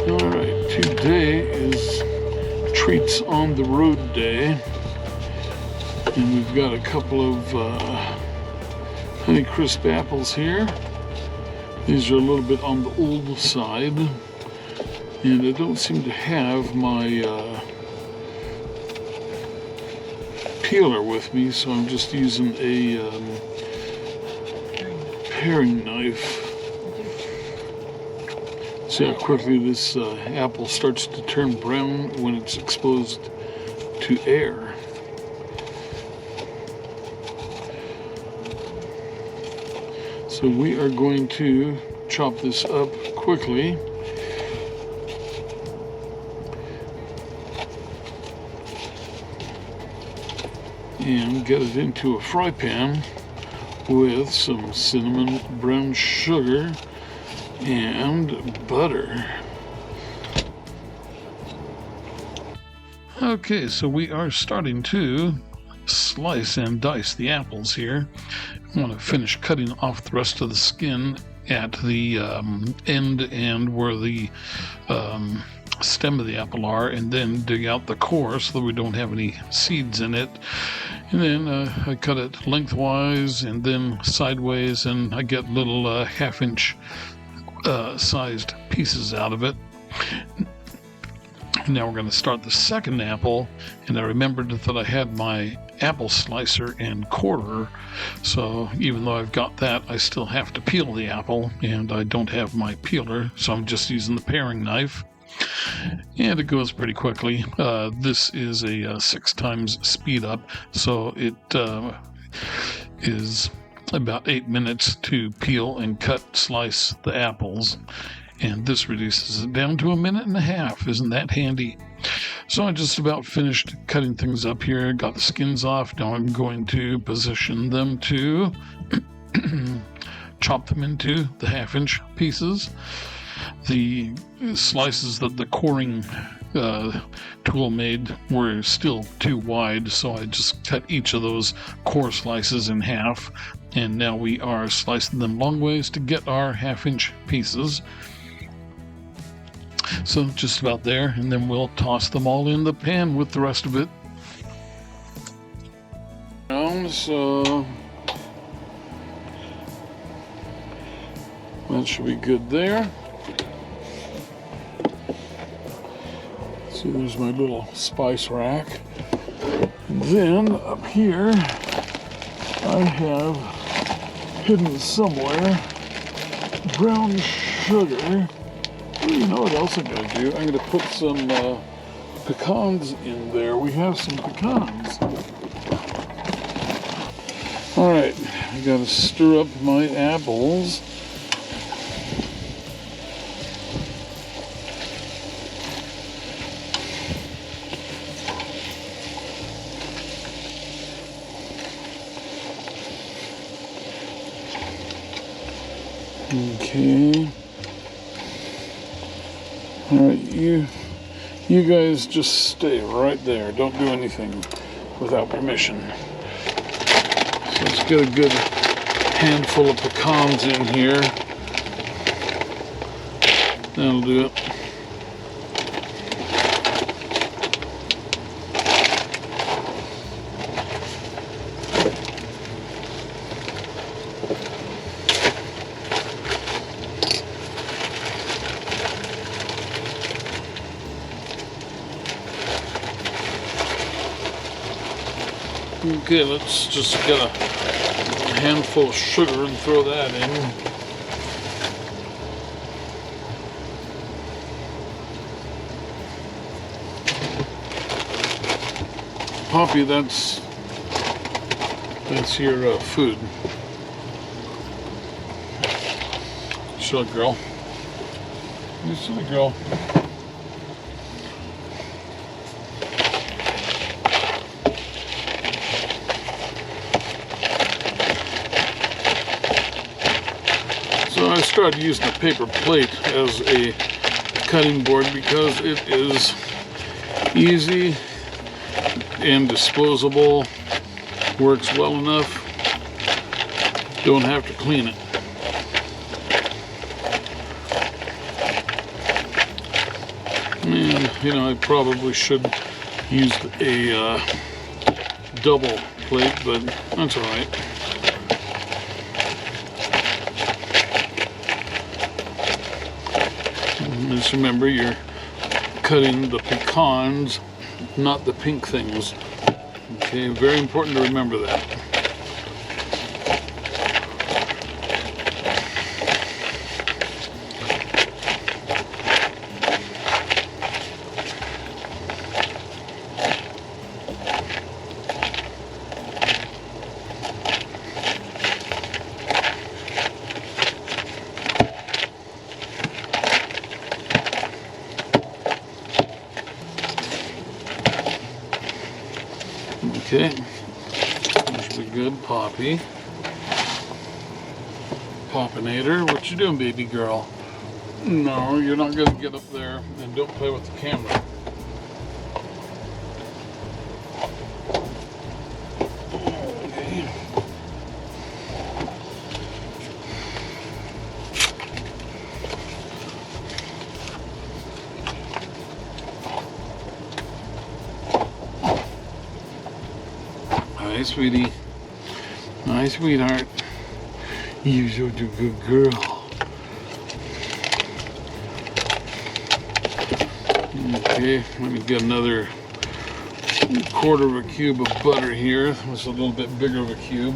Alright, today is Treats on the Road Day, and we've got a couple of Honeycrisp apples here. These are a little bit on the old side, and I don't seem to have my peeler with me, so I'm just using a paring knife. See how quickly this apple starts to turn brown when it's exposed to air. So we are going to chop this up quickly. And get it into a fry pan with some cinnamon brown sugar and butter. Okay, so we are starting to slice and dice the apples here. I want to finish cutting off the rest of the skin at the end and where the stem of the apple are, and then dig out the core so that we don't have any seeds in it. And then I cut it lengthwise and then sideways, and I get little half-inch sized pieces out of it. Now we're going to start the second apple, and I remembered that I had my apple slicer and quarter, so even though I've got that, I still have to peel the apple, and I don't have my peeler, so I'm just using the paring knife, and it goes pretty quickly. This is a 6 times speed up, so it is about 8 minutes to peel and slice the apples, and this reduces it down to 1.5 minutes. Isn't that handy? So I just about finished cutting things up here, got the skins off. Now I'm going to position them to chop them into the half-inch pieces. The slices that the coring tool made were still too wide, so I just cut each of those core slices in half, and now we are slicing them long ways to get our half-inch pieces. So just about there, and then we'll toss them all in the pan with the rest of it. So that should be good there. See, there's my little spice rack. And then up here, I have hidden somewhere brown sugar. You know what else I'm going to do? I'm going to put some pecans in there. We have some pecans. Alright, I got to stir up my apples. Okay. Alright, you guys just stay right there. Don't do anything without permission. So let's get a good handful of pecans in here. That'll do it. Okay, let's just get a handful of sugar and throw that in. Poppy, that's your food. Silly girl. You silly girl. So I started using a paper plate as a cutting board because it is easy and disposable, works well enough, don't have to clean it. You know, I probably should use a double plate, but that's all right. And just remember, you're cutting the pecans, not the pink things. Okay, very important to remember that. Okay, that should be good. Poppy. Poppinator, what you doing, baby girl? No, you're not gonna get up there, and don't play with the camera. Okay. Hi, sweetie. Hi, sweetheart. You're such a good girl. Okay, let me get another quarter of a cube of butter here. It's a little bit bigger of a cube.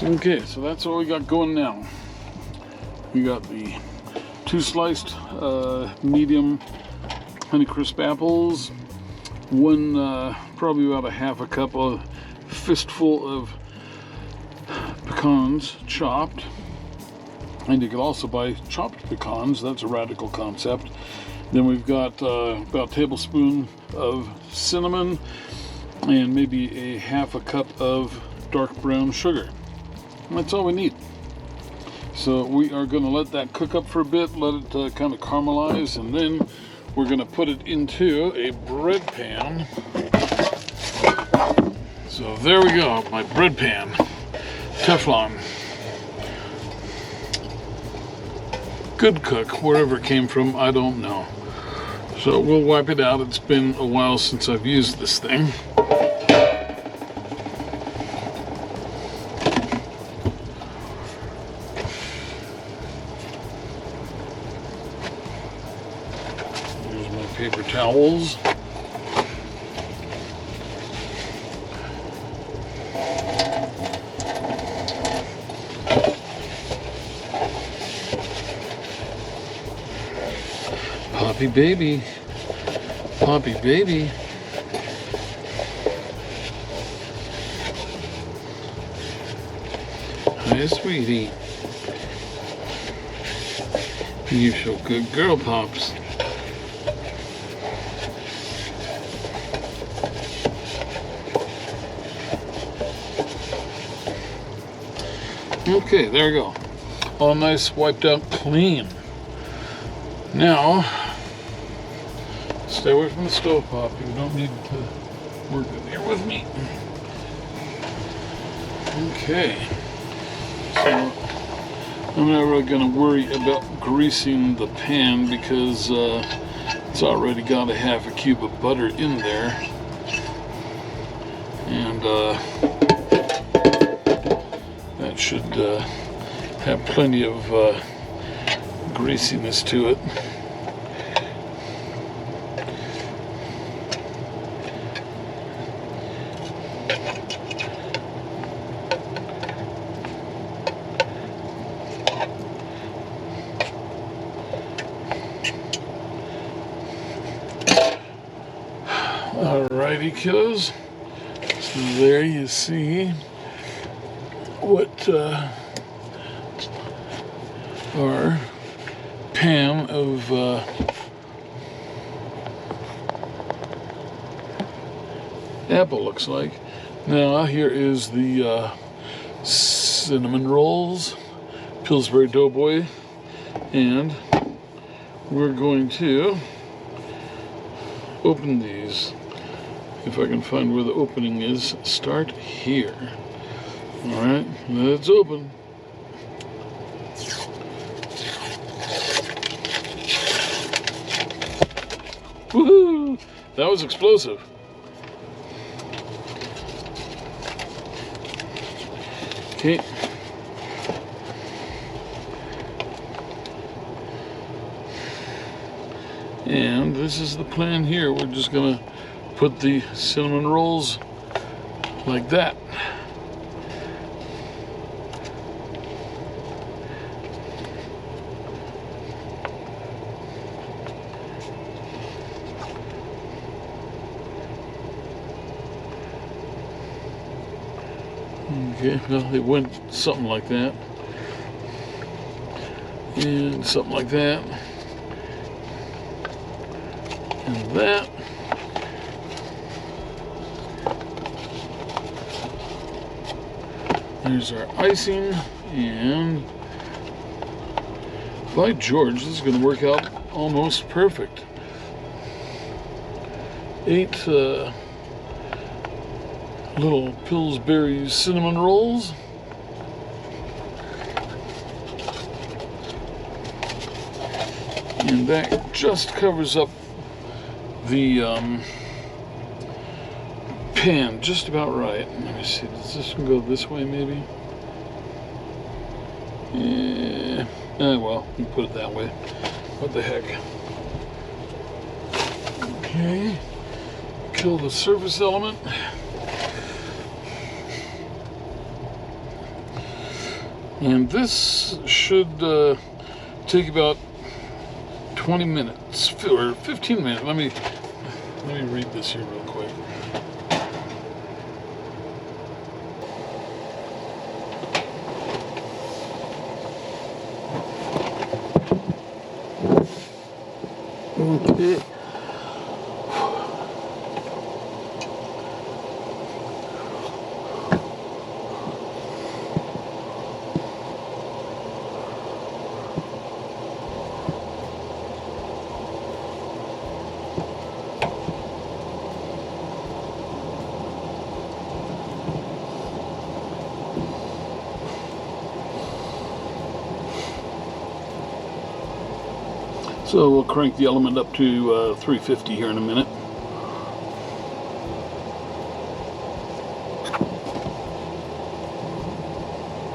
Okay, so that's what we got going now. We got the 2 sliced medium Honeycrisp apples, one probably about a half a cup of fistful of pecans chopped, and you can also buy chopped pecans. That's a radical concept. Then we've got about a tablespoon of cinnamon and maybe a half a cup of dark brown sugar. And that's all we need. So we are going to let that cook up for a bit, let it kind of caramelize, and then we're going to put it into a bread pan. So there we go, my bread pan, Teflon. Good cook, wherever it came from, I don't know. So we'll wipe it out. It's been a while since I've used this thing. Here's my paper towels. Poppy baby, Poppy baby. Hi, sweetie. You're so good girl, Pops. Okay, there we go. All nice, wiped out, clean. Now, stay away from the stove, Poppy. You don't need to work in here with me. Okay. So, I'm not really going to worry about greasing the pan because it's already got a half a cube of butter in there. And that should have plenty of greasiness to it. Alrighty, kiddos. So there you see what our pan of apple looks like. Now here is the cinnamon rolls, Pillsbury Doughboy, and we're going to open these. If I can find where the opening is, start here. Alright, let's open. that was explosive. Okay. And this is the plan here. We're just gonna put the cinnamon rolls like that. Okay, well, it went something like that. And something like that. And that. There's our icing, and by George, this is going to work out almost perfect. 8 little Pillsbury cinnamon rolls. And that just covers up the pan just about right. Let me see, does this one go this way maybe? Yeah, well, we put it that way. What the heck? Okay, kill the surface element. And this should take about 20 minutes or 15 minutes. Let me read this here real quick. Okay. So we'll crank the element up to 350 here in a minute.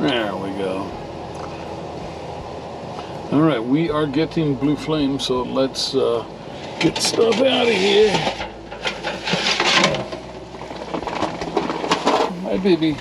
There we go. All right, we are getting blue flame, so let's get stuff out of here. Hi, baby.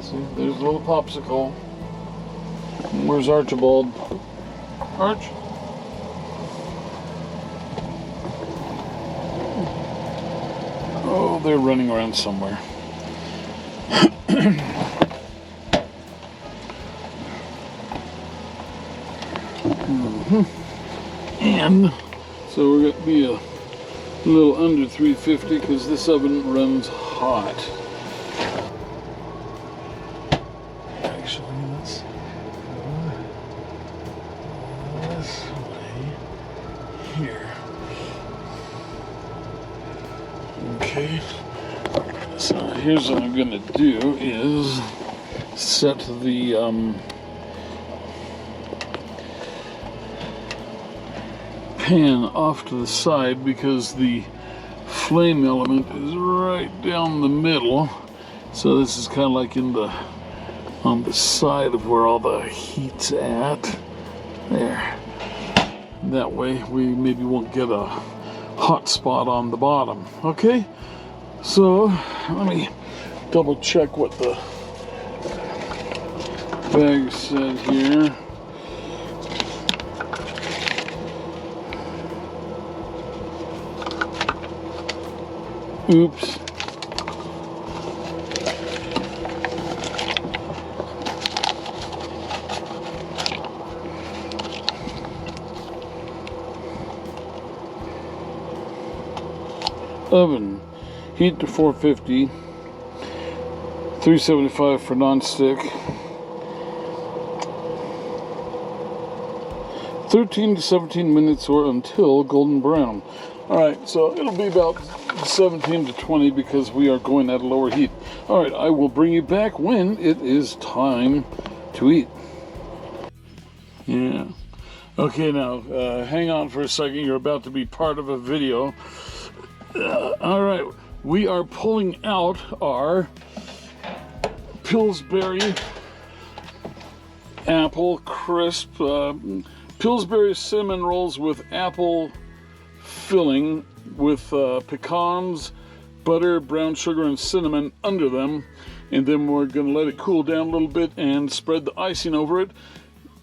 See, there's a little popsicle. Where's Archibald? Arch? Oh, they're running around somewhere. And so we're going to be a little under 350 because this oven runs hot. Actually, let's go this way here. Okay, so here's what I'm going to do is set the pan off to the side because the flame element is right down the middle. So this is kind of like on the side of where all the heat's at. There. That way we maybe won't get a hot spot on the bottom. Okay, so let me double check what the bag said here. Oops. Oven, heat to 450, 375 for non-stick, 13 to 17 minutes or until golden brown. Alright, so it'll be about 17 to 20 because we are going at a lower heat. Alright, I will bring you back when it is time to eat. Yeah. Okay, now, hang on for a second. You're about to be part of a video. All right, we are pulling out our Pillsbury apple crisp, Pillsbury cinnamon rolls with apple filling with pecans, butter, brown sugar, and cinnamon under them. And then we're going to let it cool down a little bit and spread the icing over it.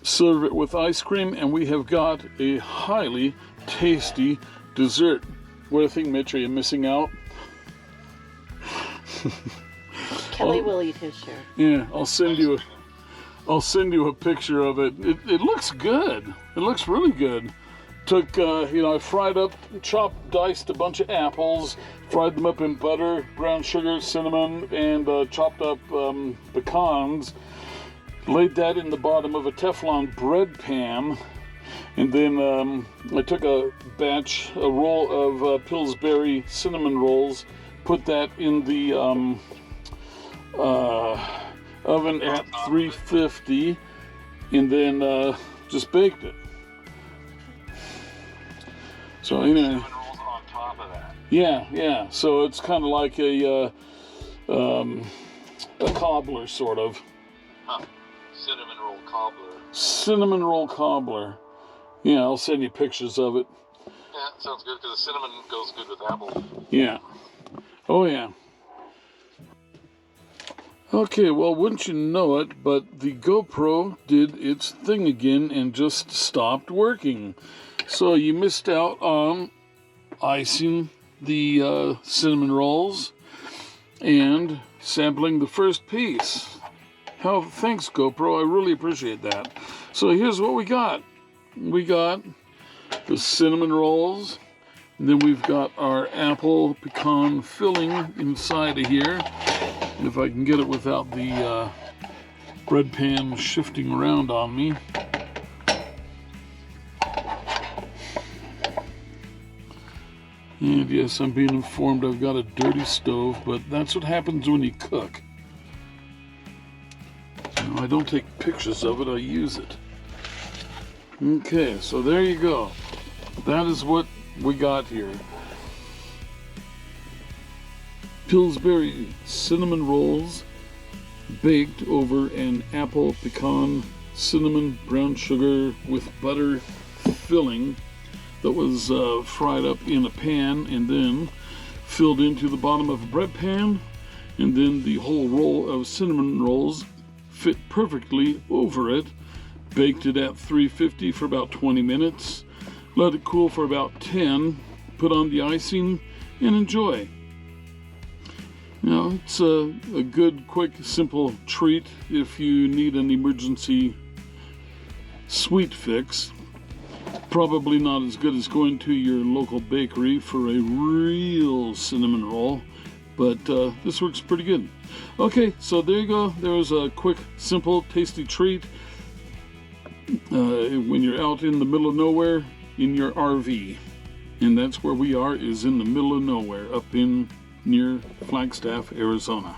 Serve it with ice cream, and we have got a highly tasty dessert. What do you think, Mitch? Are you missing out? Kelly will eat his share. Yeah, I'll send you a picture of it. It looks good. It looks really good. Took, I fried up, chopped, diced a bunch of apples, fried them up in butter, brown sugar, cinnamon, and chopped up pecans. Laid that in the bottom of a Teflon bread pan. And then I took a roll of Pillsbury cinnamon rolls, put that in the oven at 350, and then just baked it. So cinnamon rolls on top of that. Yeah. So it's kind of like a cobbler, sort of. Huh. Cinnamon roll cobbler. Cinnamon roll cobbler. Yeah, I'll send you pictures of it. Yeah, sounds good because the cinnamon goes good with apple. Yeah. Oh yeah. Okay, well, wouldn't you know it, but the GoPro did its thing again and just stopped working. So you missed out on icing the cinnamon rolls and sampling the first piece. Thanks, GoPro. I really appreciate that. So here's what we got. We got the cinnamon rolls, and then we've got our apple pecan filling inside of here. If I can get it without the bread pan shifting around on me. And yes, I'm being informed I've got a dirty stove, but that's what happens when you cook. I don't take pictures of it, I use it. Okay, so there you go. That is what we got here. Pillsbury cinnamon rolls baked over an apple pecan cinnamon brown sugar with butter filling that was fried up in a pan and then filled into the bottom of a bread pan, and then the whole roll of cinnamon rolls fit perfectly over it. Baked it at 350 for about 20 minutes. Let it cool for about 10. Put on the icing and enjoy. It's a good, quick, simple treat if you need an emergency sweet fix. Probably not as good as going to your local bakery for a real cinnamon roll, but this works pretty good. Okay, so there you go. There's a quick, simple, tasty treat when you're out in the middle of nowhere in your RV. And that's where we are, is in the middle of nowhere, up in near Flagstaff, Arizona.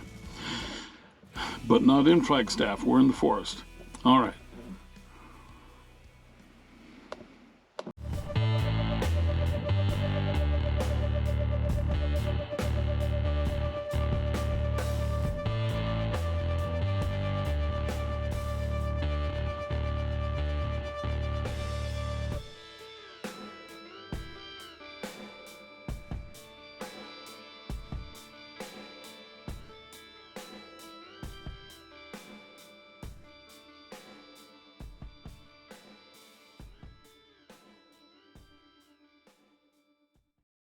But not in Flagstaff, we're in the forest. All right.